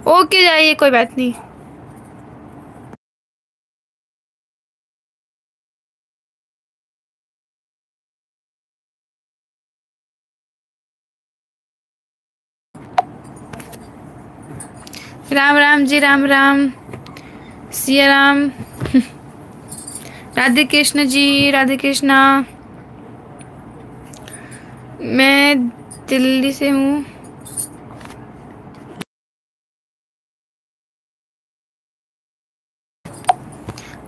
Okay जाइए, कोई बात नहीं। राम राम जी, राम राम, सिया राम। राधे कृष्ण जी, राधे कृष्णा। मैं दिल्ली से हूँ।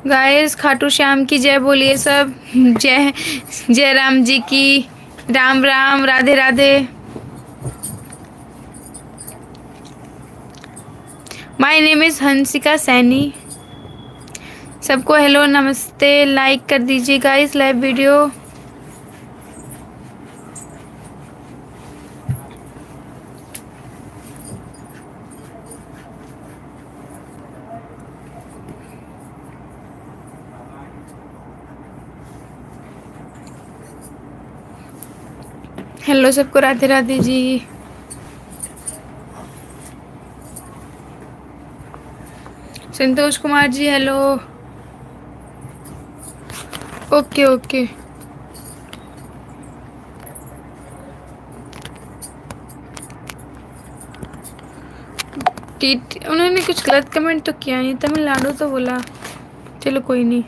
गाइस, खाटू श्याम की जय बोलिए सब। जय जय राम जी की। Ram Ram, Radhe Radhe. My name is Hansika Saini. सबको हेलो नमस्ते। लाइक कर दीजिए गाइस लाइव वीडियो। हेलो सबको, Radhe Radhe ji. Santosh Kumar ji hello. Okay okay. Tit उन्होंने कुछ गलत कमेंट तो किया नहीं, तमिलनाडु तो बोला। चलो कोई नहीं।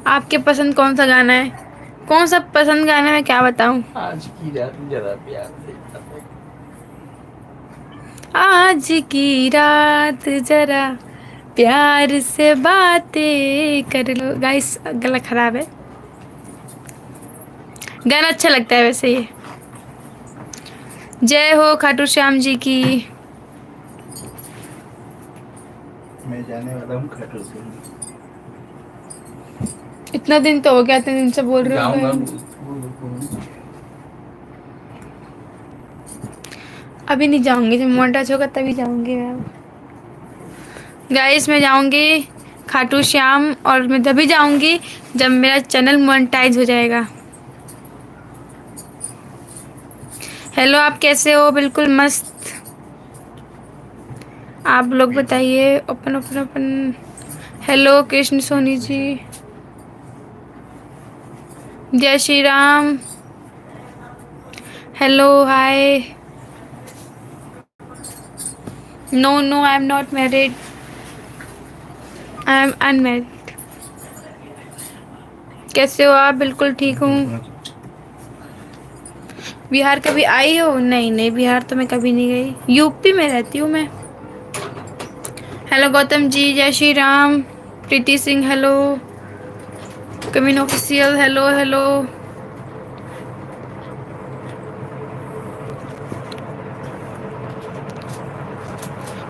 आपके पसंद कौन सा गाना है? कौन सा पसंद गाना है, मैं क्या बताऊं? आज की रात जरा प्यार से बताओ। आज की रात जरा प्यार से बातें कर लो। गाइस गला खराब है। गाना अच्छा लगता है वैसे ये। जय हो खाटू श्याम जी की। मैं जाने वाला हूँ खाटू श्याम। इतना दिन तो हो गया, इतने दिन से बोल रहे हो जाऊंगा गए। अभी नहीं जाऊंगी, जब मोनेटाइज होगा तभी जाऊंगी मैं। गाइस मैं जाऊंगी खाटू श्याम, और मैं तभी जाऊंगी जब मेरा चैनल मोनेटाइज हो जाएगा। हेलो, आप कैसे हो? बिल्कुल मस्त। आप लोग बताइए। Open open open. Hello Krishna Soni ji. जय Shri Ram. Hello hi. No no, I am not married, I am unmarried. कैसे हो आप? बिल्कुल ठीक हूँ। बिहार कभी आई हो? नहीं नहीं, बिहार तो मैं कभी नहीं गई। यूपी में रहती हूँ मैं। हेलो गौतम जी, जय श्री राम। प्रीति सिंह हेलो। कमिन ऑफिशियल हेलो हेलो।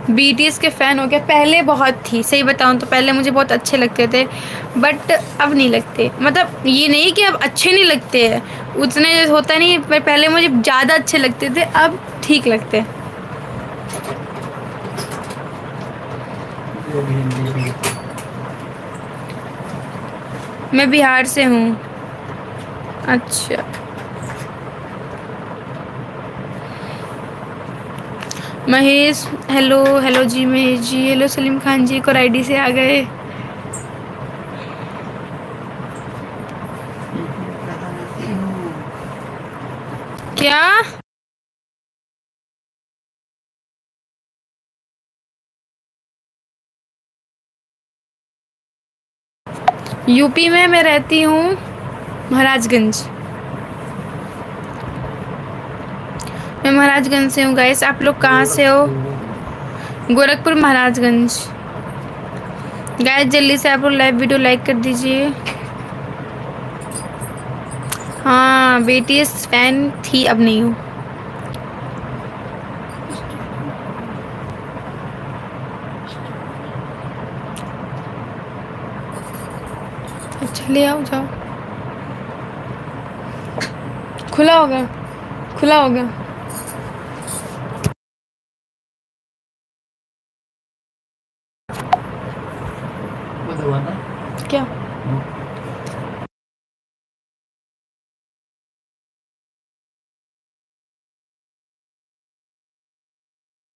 बीटीएस के फ़ैन हो गया। पहले बहुत थी, सही बताऊँ तो पहले मुझे बहुत अच्छे लगते थे, बट अब नहीं लगते। मतलब ये नहीं कि अब अच्छे नहीं लगते हैं, उतने होता नहीं, पर पहले मुझे ज़्यादा अच्छे लगते थे, अब ठीक लगते हैं। मैं बिहार से हूँ। अच्छा। महेश हेलो। हेलो जी महेश जी। हेलो सलीम खान जी, को आईडी से आ गए कहाँ रहती हूँ? क्या? यूपी में मैं रहती हूँ महाराजगंज। मैं महाराजगंज से हूँ गाइस। आप लोग कहाँ से हो? गोरखपुर महाराजगंज। गाइस जल्दी से आप लोग लाइव वीडियो लाइक कर दीजिए। हाँ, बीटीएस फैन थी, अब नहीं हूँ। अच्छा ले आओ, जाओ। खुला होगा, खुला होगा। वो दबाना। क्या?